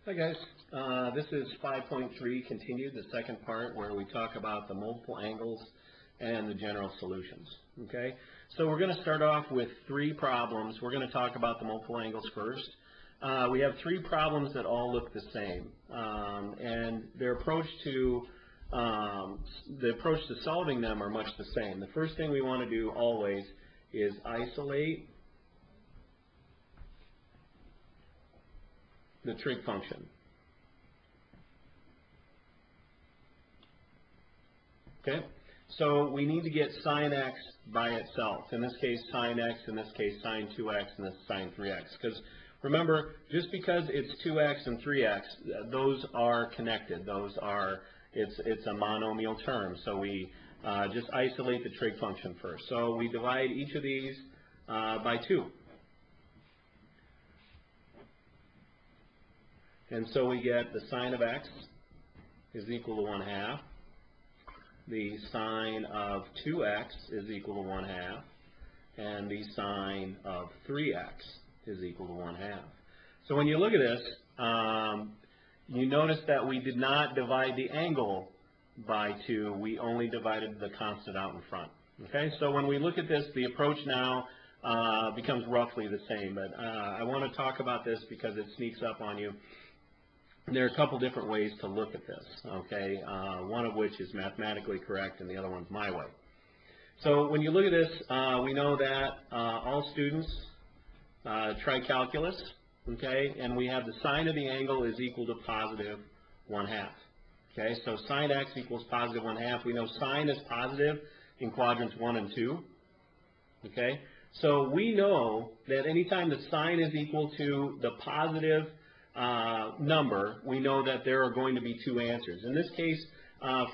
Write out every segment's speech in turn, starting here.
Hi guys, this is 5.3 continued, the second part where we talk about the multiple angles and the general solutions. Okay, so we're going to start off with three problems. We're going to talk about the multiple angles first. We have three problems that all look the same, and their approach to solving them are much the same. The first thing we want to do always is isolate the trig function. Okay, so we need to get sine x by itself. In this case, sine x. In this case, sine 2x. And this sine 3x. Because remember, just because it's 2x and 3x, those are connected. Those are it's a monomial term. So we just isolate the trig function first. So we divide each of these by 2. And so we get the sine of x is equal to 1/2. The sine of 2x is equal to 1/2. And the sine of 3x is equal to 1/2. So when you look at this, you notice that we did not divide the angle by 2. We only divided the constant out in front. Okay, so when we look at this, the approach now becomes roughly the same. But I want to talk about this because it sneaks up on you. There are a couple different ways to look at this, okay? One of which is mathematically correct and the other one's my way. So when you look at this, we know that all students try calculus, okay? And we have the sine of the angle is equal to positive 1/2. Okay, so sine x equals positive 1/2. We know sine is positive in quadrants 1 and 2, okay? So we know that anytime the sine is equal to the positive number, we know that there are going to be two answers. In this case,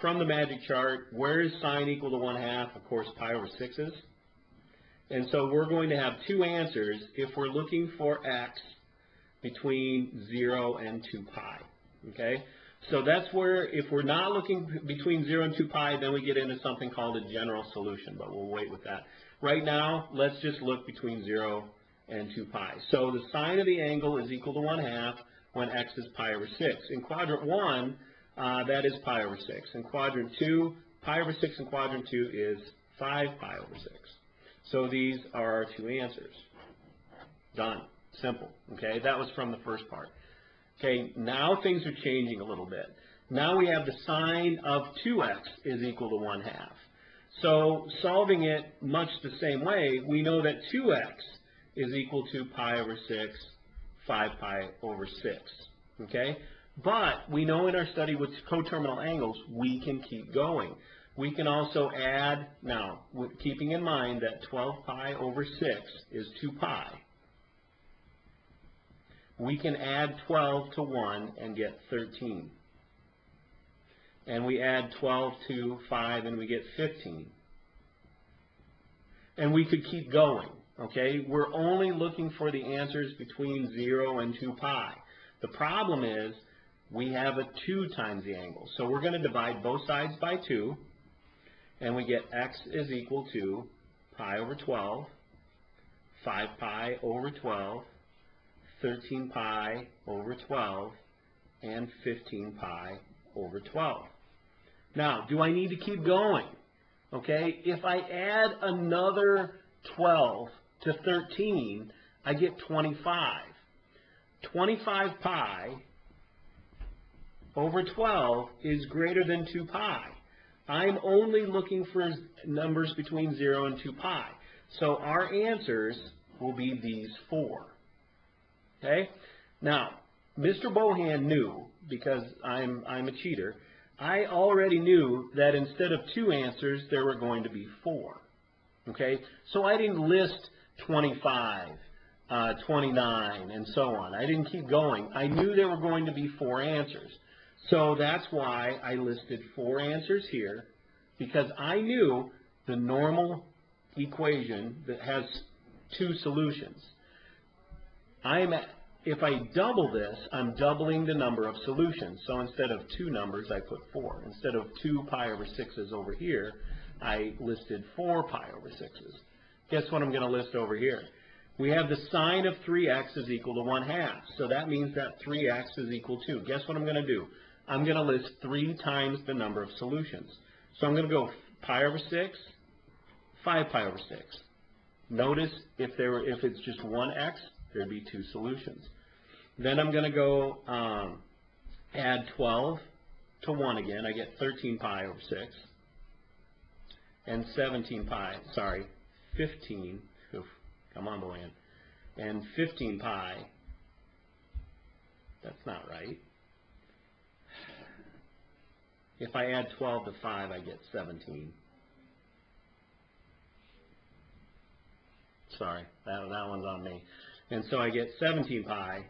from the magic chart, where is sine equal to 1/2? Of course, pi over 6 is. And so we're going to have two answers if we're looking for x between 0 and 2 pi. Okay? So that's where, if we're not looking between 0 and 2 pi, then we get into something called a general solution, but we'll wait with that. Right now, let's just look between 0 and 2 pi. So the sine of the angle is equal to 1/2 when x is pi over 6. In quadrant 1, that is pi over 6. In quadrant 2, pi over 6 in quadrant 2 is 5 pi over 6. So these are our two answers. Done. Simple. Okay, that was from the first part. Okay, now things are changing a little bit. Now we have the sine of 2x is equal to 1/2. So solving it much the same way, we know that 2x is equal to pi over 6, 5 pi over 6. Okay? But we know in our study with coterminal angles, we can keep going. We can also add, now, keeping in mind that 12 pi over 6 is 2 pi. We can add 12 to 1 and get 13. And we add 12 to 5 and we get 15. And we could keep going. Okay, we're only looking for the answers between 0 and 2 pi. The problem is we have a 2 times the angle. So we're going to divide both sides by 2, and we get x is equal to pi over 12, 5 pi over 12, 13 pi over 12, and 15 pi over 12. Now, do I need to keep going? Okay, if I add another 12 to 13, I get 25. 25 pi over 12 is greater than 2 pi. I'm only looking for numbers between 0 and 2 pi. So our answers will be these 4. Okay? Now, Mr. Bohan knew, because I'm a cheater, I already knew that instead of 2 answers, there were going to be 4. Okay? So I didn't list 25, 29, and so on. I didn't keep going. I knew there were going to be 4 answers. So that's why I listed 4 answers here, because I knew the normal equation that has 2 solutions. If I double this, I'm doubling the number of solutions. So instead of 2 numbers, I put 4. Instead of 2 pi over 6s over here, I listed 4 pi over 6s. Guess what I'm going to list over here? We have the sine of 3x is equal to 1/2. So that means that 3x is equal to, guess what I'm going to do? I'm going to list 3 times the number of solutions. So I'm going to go pi over 6, 5 pi over 6. Notice if it's just 1x, there'd be 2 solutions. Then I'm going to go add 12 to 1 again. I get 13 pi over 6. And 15, come on, Boyan, and 15 pi, that's not right. If I add 12 to 5, I get 17. Sorry, that one's on me. And so I get 17 pi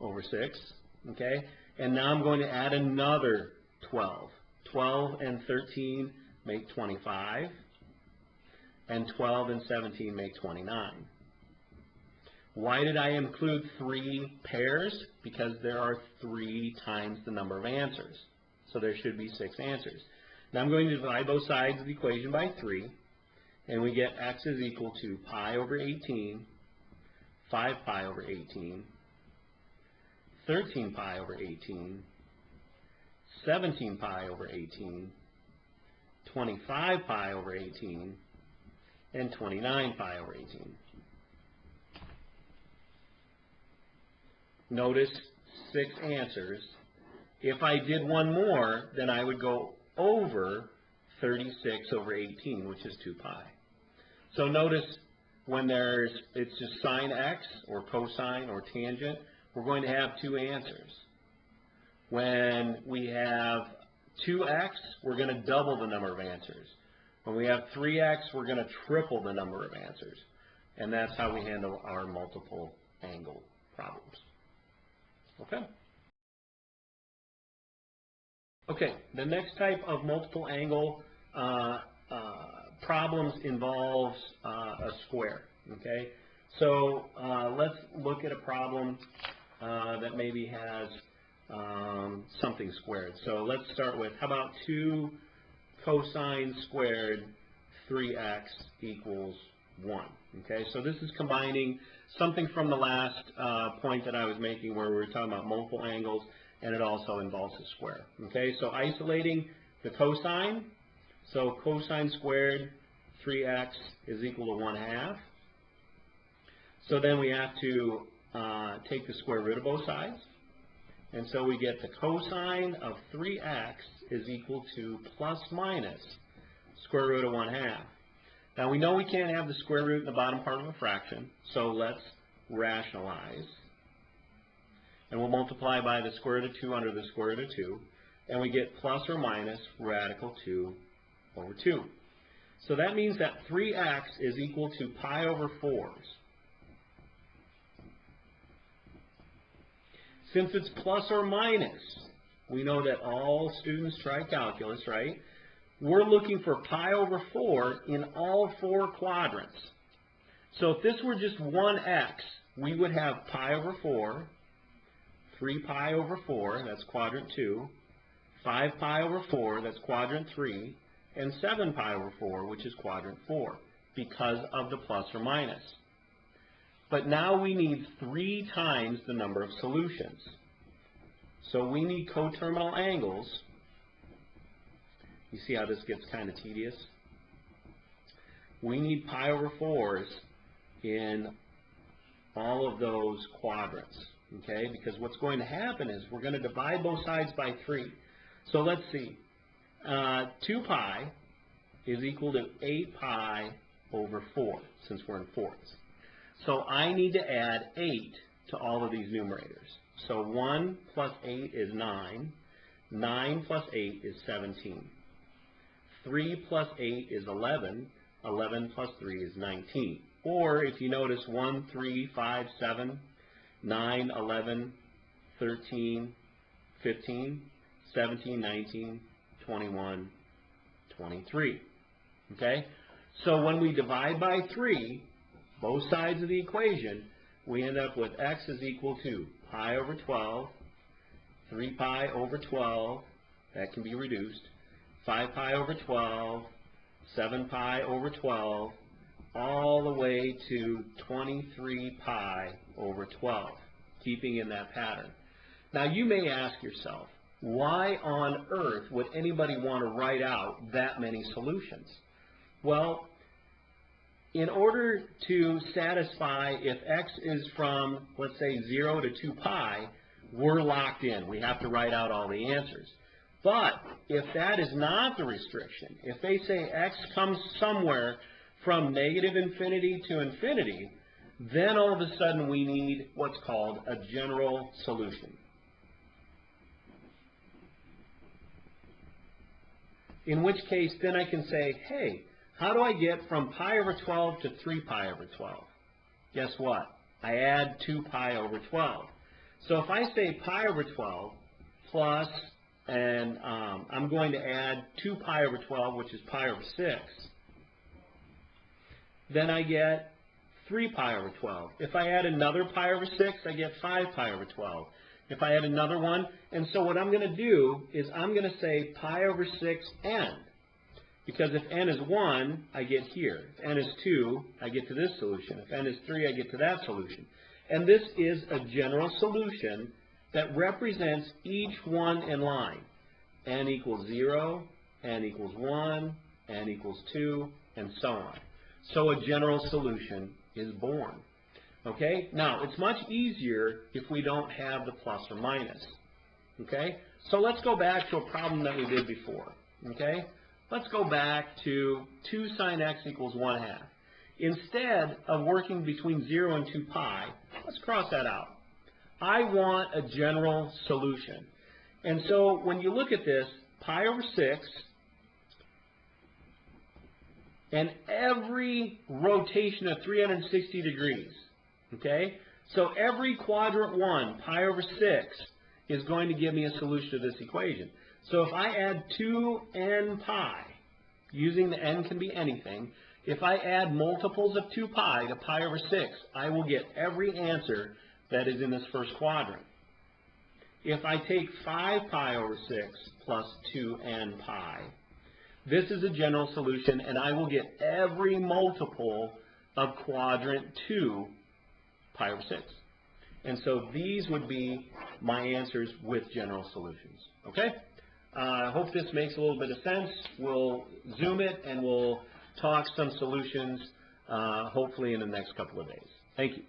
over 6, okay? And now I'm going to add another 12. 12 and 13 make 25, and 12 and 17 make 29. Why did I include 3 pairs? Because there are 3 times the number of answers. So there should be 6 answers. Now I'm going to divide both sides of the equation by 3, and we get x is equal to pi over 18, 5 pi over 18, 13 pi over 18, 17 pi over 18, 25 pi over 18, and 29 pi over 18. Notice 6 answers. If I did one more, then I would go over 36 over 18, which is 2 pi. So notice when it's just sine x or cosine or tangent, we're going to have 2 answers. When we have 2x, we're going to double the number of answers. When we have 3x, we're going to triple the number of answers. And that's how we handle our multiple angle problems. Okay? Okay, the next type of multiple angle problems involves a square. Okay? So let's look at a problem that maybe has something squared. So let's start with, how about 2 cosine squared 3x equals 1. Okay, so this is combining something from the last point that I was making where we were talking about multiple angles, and it also involves a square. Okay, so isolating the cosine, so cosine squared 3x is equal to 1/2. So then we have to take the square root of both sides. And so we get the cosine of 3x is equal to plus minus square root of 1/2. Now we know we can't have the square root in the bottom part of a fraction, so let's rationalize. And we'll multiply by the square root of 2 under the square root of 2, and we get plus or minus radical 2 over 2. So that means that 3x is equal to pi over 4s. Since it's plus or minus, we know that all students try calculus, right? We're looking for pi over 4 in all 4 quadrants. So if this were just 1x, we would have pi over 4, 3 pi over 4, that's quadrant 2, 5 pi over 4, that's quadrant 3, and 7 pi over 4, which is quadrant 4, because of the plus or minus. But now we need 3 times the number of solutions. So we need coterminal angles. You see how this gets kind of tedious? We need pi over 4s in all of those quadrants, okay? Because what's going to happen is we're going to divide both sides by 3. So let's see. 2 pi is equal to 8 pi over 4, since we're in fourths. So I need to add 8 to all of these numerators. So 1 plus 8 is 9. 9 plus 8 is 17. 3 plus 8 is 11. 11 plus 3 is 19. Or if you notice 1, 3, 5, 7, 9, 11, 13, 15, 17, 19, 21, 23. Okay? So when we divide by 3, both sides of the equation, we end up with x is equal to pi over 12, 3 pi over 12, that can be reduced, 5 pi over 12, 7 pi over 12, all the way to 23 pi over 12, keeping in that pattern. Now you may ask yourself, why on earth would anybody want to write out that many solutions? Well, in order to satisfy if x is from, let's say, 0 to 2 pi, we're locked in. We have to write out all the answers. But if that is not the restriction, if they say x comes somewhere from negative infinity to infinity, then all of a sudden we need what's called a general solution. In which case, then I can say, hey, how do I get from pi over 12 to 3 pi over 12? Guess what? I add 2 pi over 12. So if I say pi over 12 plus, and I'm going to add 2 pi over 12, which is pi over 6, then I get 3 pi over 12. If I add another pi over 6, I get 5 pi over 12. If I add another one, and so what I'm going to do is I'm going to say pi over 6n. Because if n is 1, I get here. If n is 2, I get to this solution. If n is 3, I get to that solution. And this is a general solution that represents each one in line. N equals 0, n equals 1, n equals 2, and so on. So a general solution is born. Okay? Now, it's much easier if we don't have the plus or minus. Okay? So let's go back to a problem that we did before. Okay? Let's go back to 2 sine x equals 1/2. Instead of working between 0 and 2 pi, let's cross that out. I want a general solution. And so when you look at this, pi over 6, and every rotation of 360 degrees, okay? So every quadrant 1, pi over 6, is going to give me a solution to this equation. So if I add 2n pi, using the n can be anything, if I add multiples of 2 pi to pi over 6, I will get every answer that is in this first quadrant. If I take 5 pi over 6 plus 2n pi, this is a general solution, and I will get every multiple of quadrant 2 pi over 6. And so these would be my answers with general solutions. Okay? I hope this makes a little bit of sense. We'll zoom it and we'll talk some solutions hopefully in the next couple of days. Thank you.